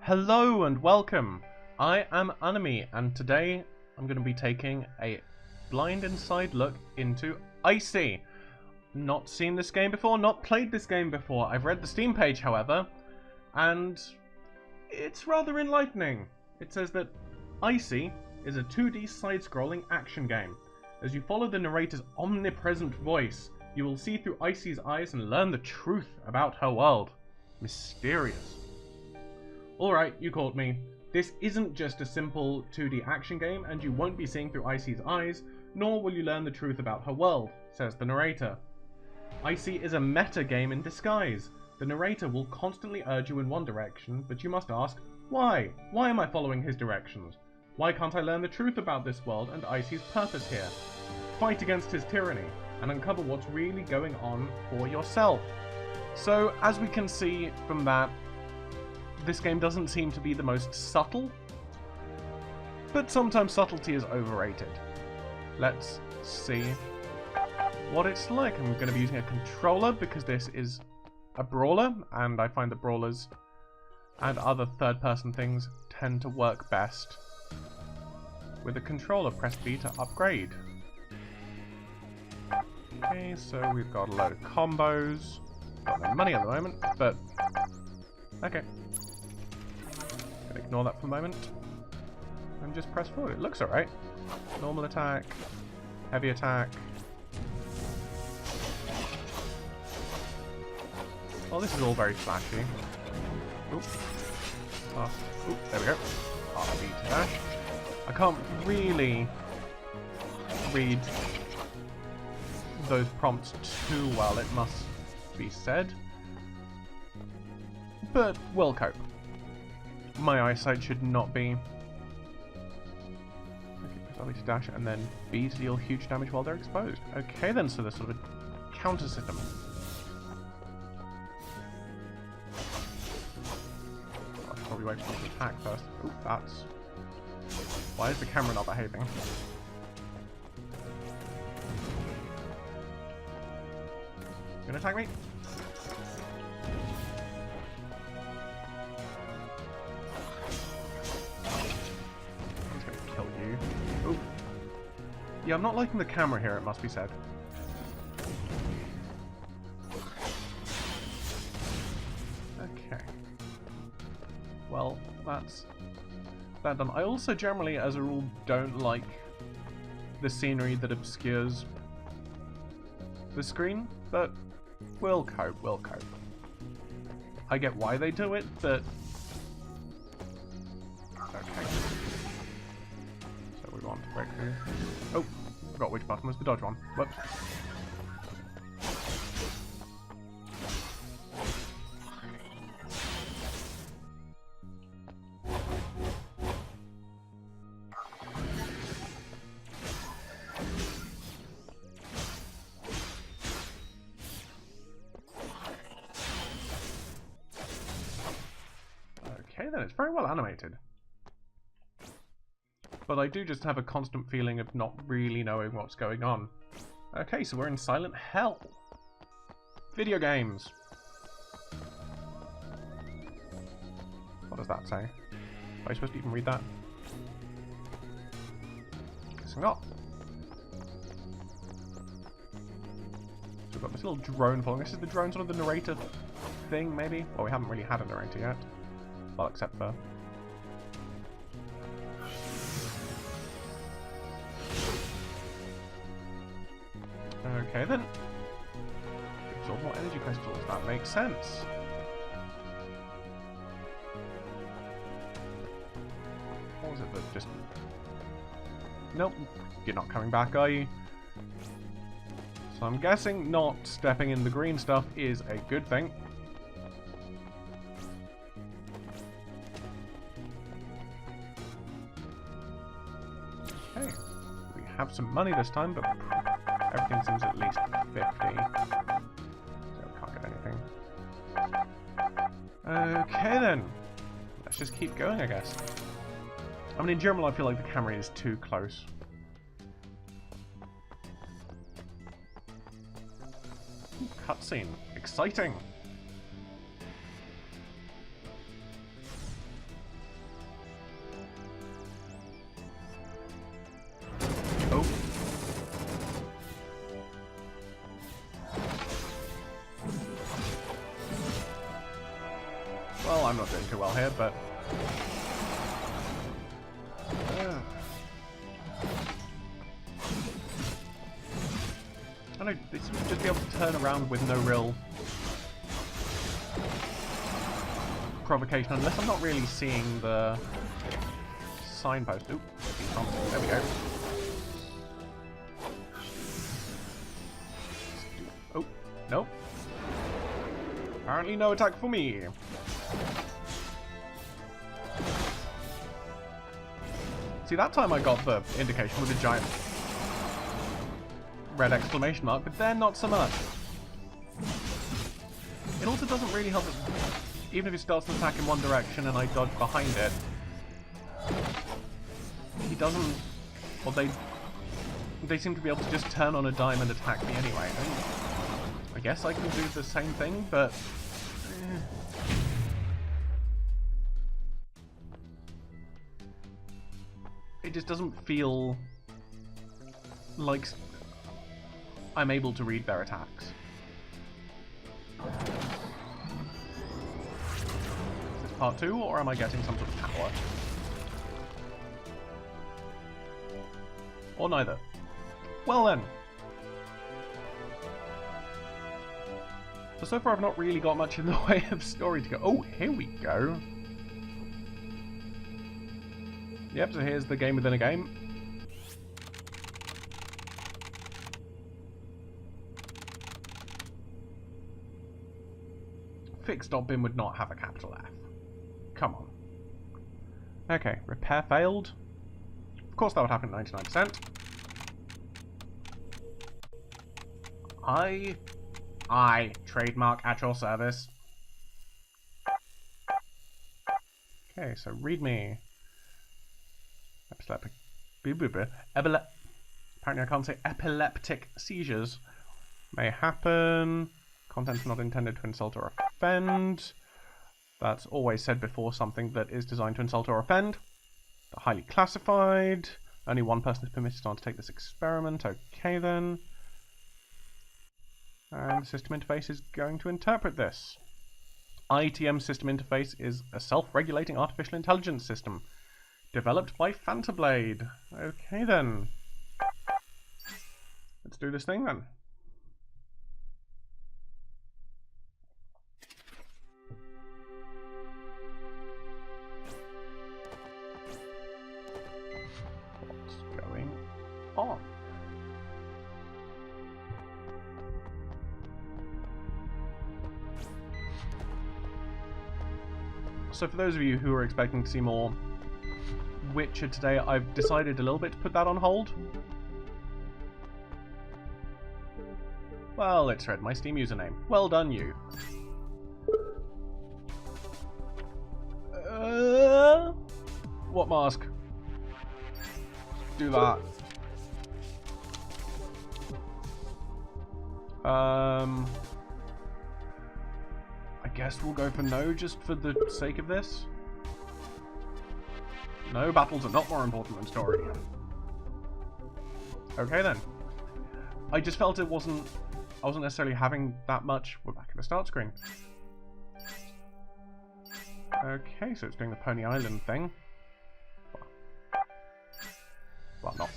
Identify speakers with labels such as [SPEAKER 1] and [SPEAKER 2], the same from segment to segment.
[SPEAKER 1] Hello and welcome. I am Annemie, and today I'm going to be taking a blind inside look into ICEY. Not seen this game before, not played this game before. I've read the Steam page, however, and it's rather enlightening. It says that ICEY is a 2D side-scrolling action game. As you follow the narrator's omnipresent voice, you will see through ICEY's eyes and learn the truth about her world. Mysterious. Alright, you caught me. This isn't just a simple 2D action game, and you won't be seeing through ICEY's eyes, nor will you learn the truth about her world, says the narrator. ICEY is a meta game in disguise. The narrator will constantly urge you in one direction, but you must ask, why? Why am I following his directions? Why can't I learn the truth about this world and ICEY's purpose here? Fight against his tyranny, and uncover what's really going on for yourself. So, as we can see from that, this game doesn't seem to be the most subtle, but sometimes subtlety is overrated. Let's see what it's like. I'm going to be using a controller because this is a brawler, and I find that brawlers and other third-person things tend to work best with a controller. Press B to upgrade. Okay, so we've got a load of combos. Got no money at the moment, but okay. Gonna ignore that for the moment and just press forward. It looks alright. Normal attack, heavy attack. Oh, this is all very flashy. Oop. Oh, oop, there we go. RB to dash. I can't really read those prompts too well, it must be said, but we'll cope. My eyesight should not be. Okay, press RB to dash and then B to deal huge damage while they're exposed. Okay then, so there's sort of a counter system. I should probably wait for them to attack first. Oop, that's... Why is the camera not behaving? You gonna attack me? He's gonna kill you. Ooh. Yeah, I'm not liking the camera here, it must be said. Okay. Well, that's that done. I also generally, as a rule, don't like the scenery that obscures the screen, but we'll cope, we'll cope. I get why they do it, but... Okay. So we want to break through. Oh, forgot which button was the dodge one. Whoops. Okay then, it's very well animated. But I do just have a constant feeling of not really knowing what's going on. Okay, so we're in Silent Hell. Video games. What does that say? Am I supposed to even read that? Guessing not. So we've got this little drone following. This is the drone, sort of the narrator thing, maybe? Well, we haven't really had a narrator yet. Well, except for... Okay then. Absorb more energy crystals, that makes sense. What was it that just... Nope, you're not coming back, are you? So I'm guessing not stepping in the green stuff is a good thing. Okay, we have some money this time, but everything seems at least 50. So I can't get anything. Okay then. Let's just keep going, I guess. I mean, in general, I feel like the camera is too close. Cutscene. Exciting! I'm not doing too well here, but... I don't know, they seem to just be able to turn around with no real provocation, unless I'm not really seeing the signpost. Oop, there we go. Oh, no. Apparently no attack for me. See, that time I got the indication with a giant red exclamation mark, but then not so much. It also doesn't really help, even if he starts an attack in one direction and I dodge behind it. He doesn't, well, they seem to be able to just turn on a dime and attack me anyway. I guess I can do the same thing, but... It just doesn't feel like I'm able to read their attacks. Is this part 2, or am I getting some sort of power? Or neither. Well then. So far I've not really got much in the way of story to go. Oh, here we go. Yep, so here's the game within a game. Fix.bin would not have a capital F. Come on. Okay, repair failed. Of course that would happen at 99%. I trademark at your service. Okay, so read me. Apparently I can't say epileptic seizures may happen. Contents not intended to insult or offend. That's always said before something that is designed to insult or offend. They're highly classified. Only one person is permitted to undertake this experiment. Okay then. And the system interface is going to interpret this. ITM system interface is a self-regulating artificial intelligence system developed by Fantablade. Okay then. Let's do this thing then. What's going on? So for those of you who are expecting to see more Witcher today, I've decided a little bit to put that on hold. Well, it's read my Steam username. Well done, you. What mask? Do that. I guess we'll go for no, just for the sake of this. No, battles are not more important than story. Okay then. I just felt I wasn't necessarily having that much. We're back at the start screen. Okay, so it's doing the Pony Island thing. Well, not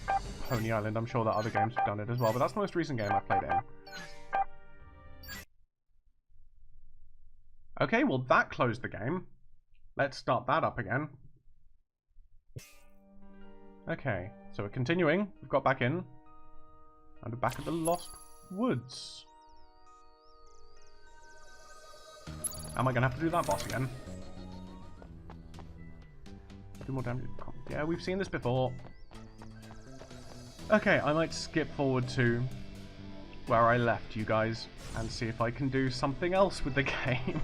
[SPEAKER 1] Pony Island, I'm sure that other games have done it as well, but that's the most recent game I've played in. Okay, well that closed the game. Let's start that up again. Okay, so we're continuing. We've got back in. And we're back at the Lost Woods. Am I going to have to do that boss again? Do more damage. Yeah, we've seen this before. Okay, I might skip forward to where I left you guys and see if I can do something else with the game.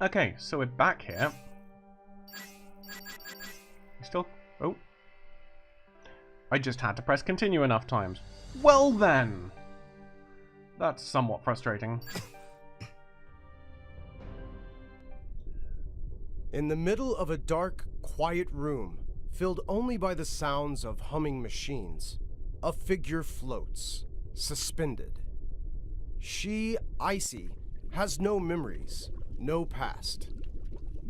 [SPEAKER 1] Okay, so we're back here. Still... Oh. I just had to press continue enough times. Well then! That's somewhat frustrating.
[SPEAKER 2] In the middle of a dark, quiet room, filled only by the sounds of humming machines, a figure floats, suspended. She, ICEY, has no memories, no past.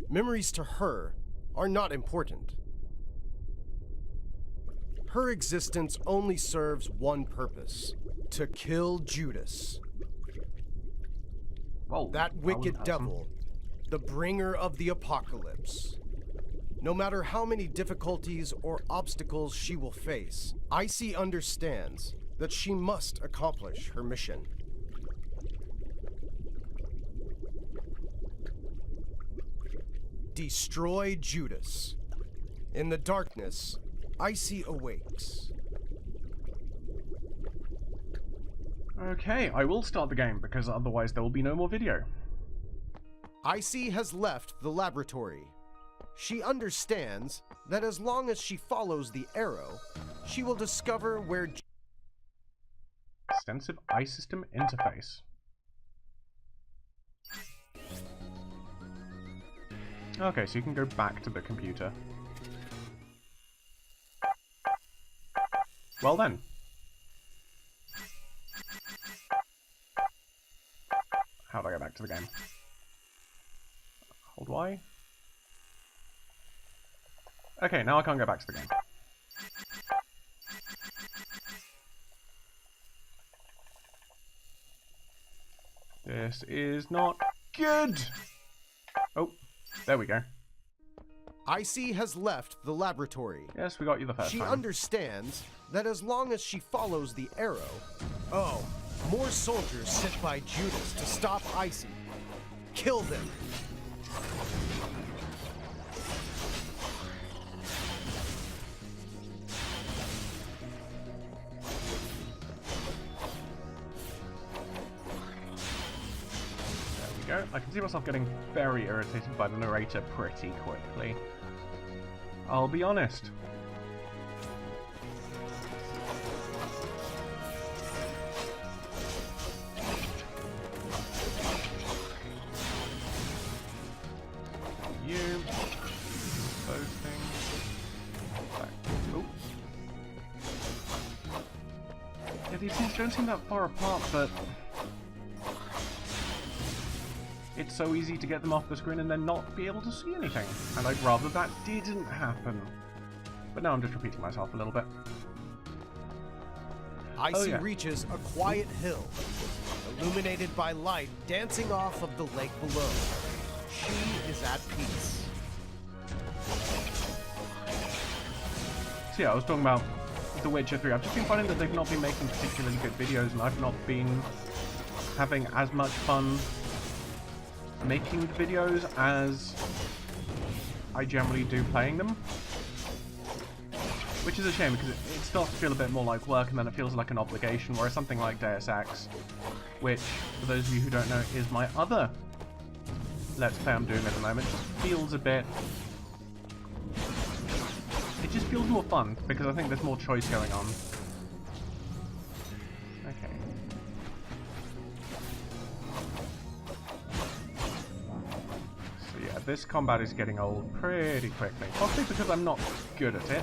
[SPEAKER 2] Memories to her are not important. Her existence only serves one purpose: to kill Judas.
[SPEAKER 1] Whoa,
[SPEAKER 2] that wicked devil, the bringer of the apocalypse. No matter how many difficulties or obstacles she will face, ICEY understands that she must accomplish her mission. Destroy Judas. In the darkness, ICEY awakes.
[SPEAKER 1] Okay, I will start the game, because otherwise there will be no more video.
[SPEAKER 2] ICEY has left the laboratory. She understands that as long as she follows the arrow, she will discover where...
[SPEAKER 1] Extensive eye system interface. Okay, so you can go back to the computer. Well then. How do I go back to the game? Hold Y. Okay, now I can't go back to the game. This is not good! Oh, there we go.
[SPEAKER 2] ICEY has left the laboratory.
[SPEAKER 1] Yes, we got you the first time.
[SPEAKER 2] She understands that as long as she follows the arrow... Oh, more soldiers sent by Judas to stop ICEY. Kill them.
[SPEAKER 1] There we go. I can see myself getting very irritated by the narrator pretty quickly. I'll be honest. You. Those things. Back. Oh. Yeah, these things blocks don't seem that far apart, but it's so easy to get them off the screen and then not be able to see anything. And I'd rather that didn't happen. But now I'm just repeating myself a little bit.
[SPEAKER 2] ICEY reaches a quiet hill, illuminated by light dancing off of the lake below. She is at peace.
[SPEAKER 1] So yeah, I was talking about The Witcher 3. I've just been finding that they've not been making particularly good videos, and I've not been having as much fun making the videos as I generally do playing them. Which is a shame, because it starts to feel a bit more like work, and then it feels like an obligation, whereas something like Deus Ex, which, for those of you who don't know, is my other Let's Play I'm doing at the moment, just feels a bit... It just feels more fun, because I think there's more choice going on. Okay. So yeah, this combat is getting old pretty quickly. Possibly because I'm not good at it.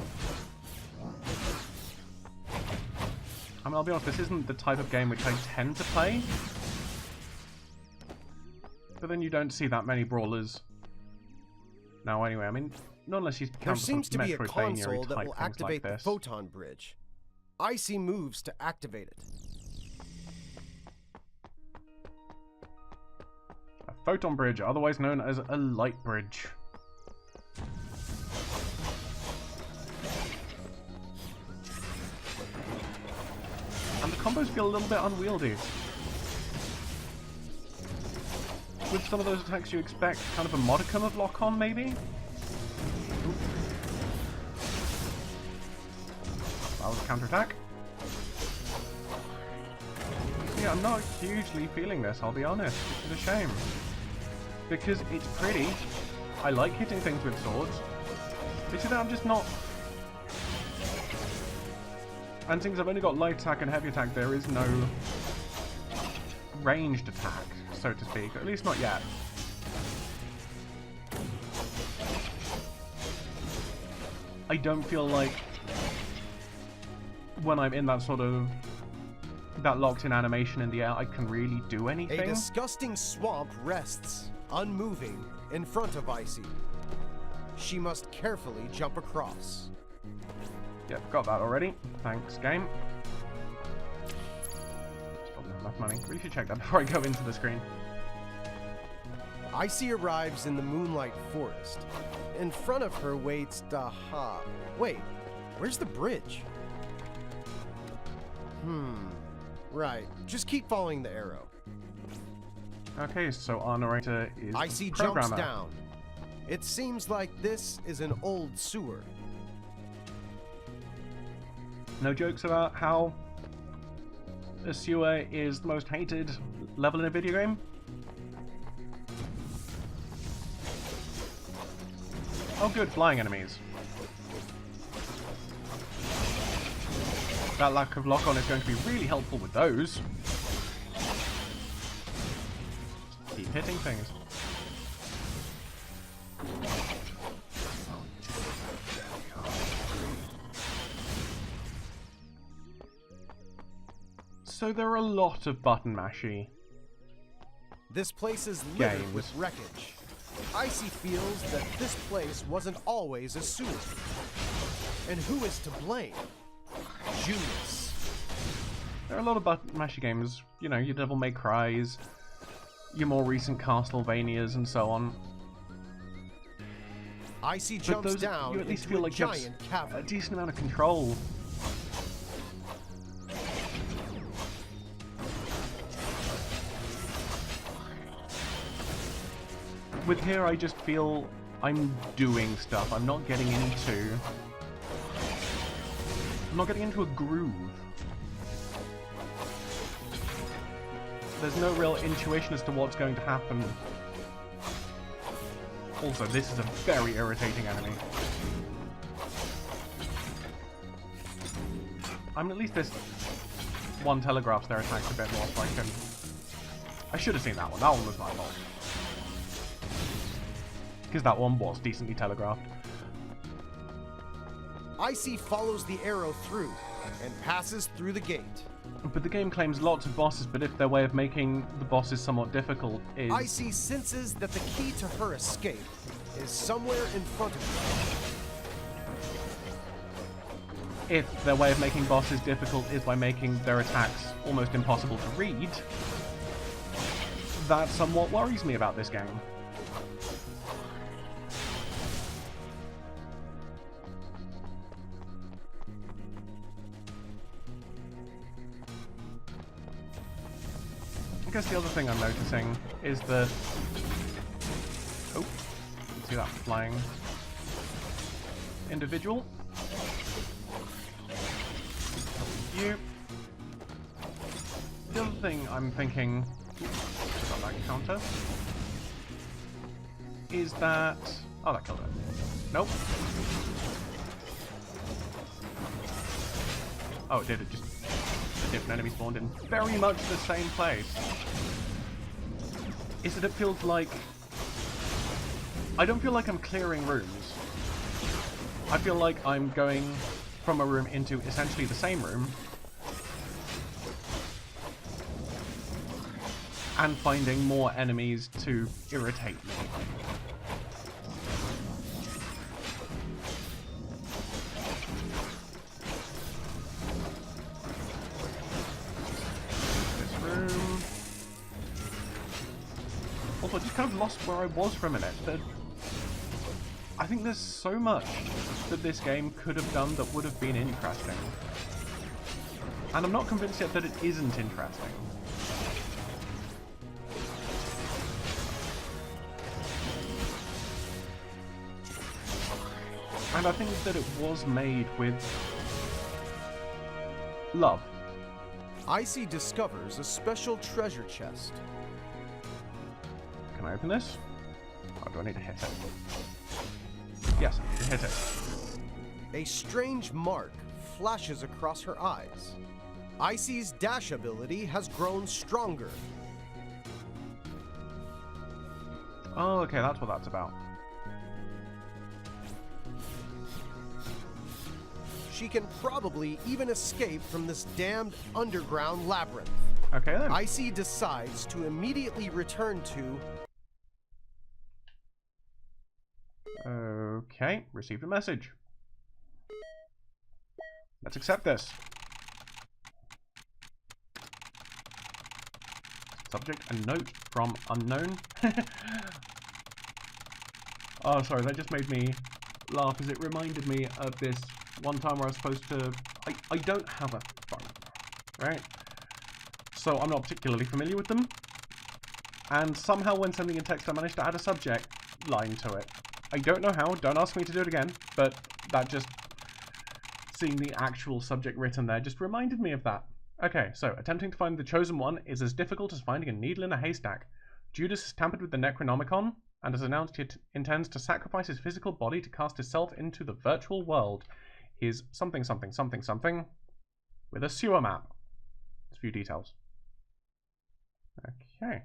[SPEAKER 1] I mean, I'll be honest, this isn't the type of game which I tend to play. But then you don't see that many brawlers. Now, anyway, I mean, not unless you count
[SPEAKER 2] There seems to be a
[SPEAKER 1] Metroidvania
[SPEAKER 2] console that
[SPEAKER 1] type
[SPEAKER 2] will
[SPEAKER 1] things
[SPEAKER 2] activate
[SPEAKER 1] like
[SPEAKER 2] the
[SPEAKER 1] this.
[SPEAKER 2] photon bridge. ICEY moves to activate it.
[SPEAKER 1] A photon bridge, otherwise known as a light bridge. And the combos feel a little bit unwieldy. With some of those attacks you expect kind of a modicum of lock-on, maybe? Ooh. That was a counter-attack. Yeah, I'm not hugely feeling this, I'll be honest. It's a shame. Because it's pretty. I like hitting things with swords. But you know, I'm just not... And since I've only got light attack and heavy attack, there is no ranged attack, so to speak. At least not yet. I don't feel like when I'm in that sort of... that locked-in animation in the air, I can really do anything.
[SPEAKER 2] A disgusting swamp rests, unmoving, in front of ICEY. She must carefully jump across.
[SPEAKER 1] Yep, got that already. Thanks, game. Still not enough money. Really should check that before I go into the screen.
[SPEAKER 2] ICEY arrives in the moonlight forest. In front of her waits Daha. Wait, where's the bridge? Right. Just keep following the arrow.
[SPEAKER 1] Okay, so our narrator is
[SPEAKER 2] ICEY
[SPEAKER 1] programmer.
[SPEAKER 2] jumps down. It seems like this is an old sewer.
[SPEAKER 1] No jokes about how a sewer is the most hated level in a video game? Oh good, flying enemies. That lack of lock-on is going to be really helpful with those. Just keep hitting things. So there are a lot of button mashy
[SPEAKER 2] This place is littered
[SPEAKER 1] games.
[SPEAKER 2] with wreckage. ICEY feels that this place wasn't always a sewer. And who is to blame? Judas.
[SPEAKER 1] There are a lot of button mashy games, you know, your Devil May Cry's, your more recent Castlevanias and so on.
[SPEAKER 2] ICEY
[SPEAKER 1] But
[SPEAKER 2] jumps
[SPEAKER 1] those,
[SPEAKER 2] down
[SPEAKER 1] you at least
[SPEAKER 2] into
[SPEAKER 1] feel
[SPEAKER 2] a
[SPEAKER 1] like you have
[SPEAKER 2] giant
[SPEAKER 1] a
[SPEAKER 2] cavern.
[SPEAKER 1] decent amount of control. With here, I just feel I'm doing stuff. I'm not getting into a groove. There's no real intuition as to what's going to happen. Also, this is a very irritating enemy. I mean, at least this one telegraphs their attacks a bit more, so I can... I should have seen that one. That one was my fault. Because that one was decently telegraphed.
[SPEAKER 2] ICEY follows the arrow through and passes through the gate.
[SPEAKER 1] But the game claims lots of bosses, but if their way of making the bosses somewhat difficult is...
[SPEAKER 2] ICEY senses that the key to her escape is somewhere in front of you.
[SPEAKER 1] If their way of making bosses difficult is by making their attacks almost impossible to read, that somewhat worries me about this game. I guess the other thing I'm noticing is that... Oh, you see that flying individual? You. The other thing I'm thinking about that counter is that... Oh, that killed it. Nope. Oh, it did. It just... A different enemy spawned in very much the same place. Is that it feels like... I don't feel like I'm clearing rooms. I feel like I'm going from a room into essentially the same room and finding more enemies to irritate me. This room. Also, I just kind of lost where I was for a minute. I think there's so much that this game could have done that would have been interesting. And I'm not convinced yet that it isn't interesting. And I think that it was made with love.
[SPEAKER 2] ICEY discovers a special treasure chest.
[SPEAKER 1] Can I open this? Or do I need to hit it? Yes, I need to hit it.
[SPEAKER 2] A strange mark flashes across her eyes. ICEY's dash ability has grown stronger.
[SPEAKER 1] Oh, okay, that's what that's about.
[SPEAKER 2] She can probably even escape from this damned underground labyrinth.
[SPEAKER 1] Okay then.
[SPEAKER 2] ICEY decides to immediately return to...
[SPEAKER 1] Okay, received a message. Let's accept this. Subject, a note from unknown. Oh, sorry, that just made me laugh because it reminded me of this one time where I was supposed to... I don't have a phone, right? So I'm not particularly familiar with them. And somehow when sending a text I managed to add a subject line to it. I don't know how, don't ask me to do it again, but that just... Seeing the actual subject written there just reminded me of that. Okay, so attempting to find the chosen one is as difficult as finding a needle in a haystack. Judas has tampered with the Necronomicon and has announced he intends to sacrifice his physical body to cast himself into the virtual world. Is something something something something with a sewer map. There's a few details. Okay.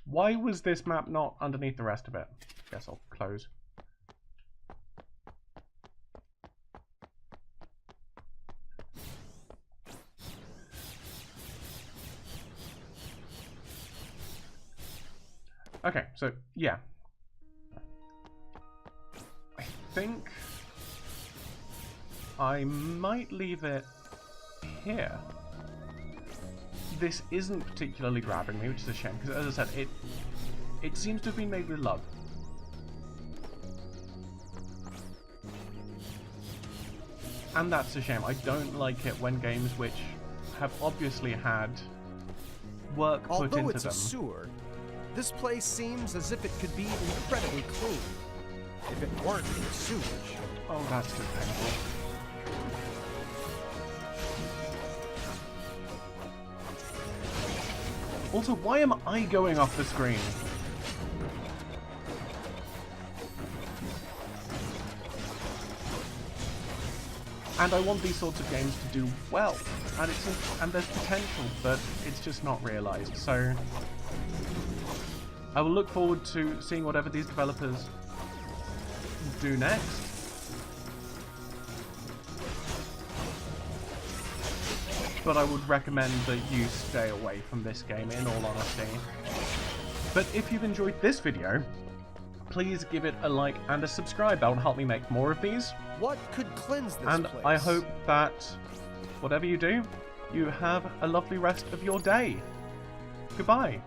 [SPEAKER 1] Why was this map not underneath the rest of it? Guess I'll close. Okay, so yeah. I think I might leave it here. This isn't particularly grabbing me, which is a shame, because as I said, it seems to have been made with love. And that's a shame. I don't like it when games which have obviously had work put into them.
[SPEAKER 2] Although it's a sewer, this place seems as if it could be incredibly clean. If it weren't for the sewage.
[SPEAKER 1] Oh, that's just painful. Also, why am I going off the screen? And I want these sorts of games to do well, and there's potential, but it's just not realised. So I will look forward to seeing whatever these developers do next. but I would recommend that you stay away from this game in all honesty. But if you've enjoyed this video, please give it a like and a subscribe. That will help me make more of these.
[SPEAKER 2] What could cleanse this
[SPEAKER 1] and
[SPEAKER 2] place?
[SPEAKER 1] I hope that whatever you do, you have a lovely rest of your day. Goodbye.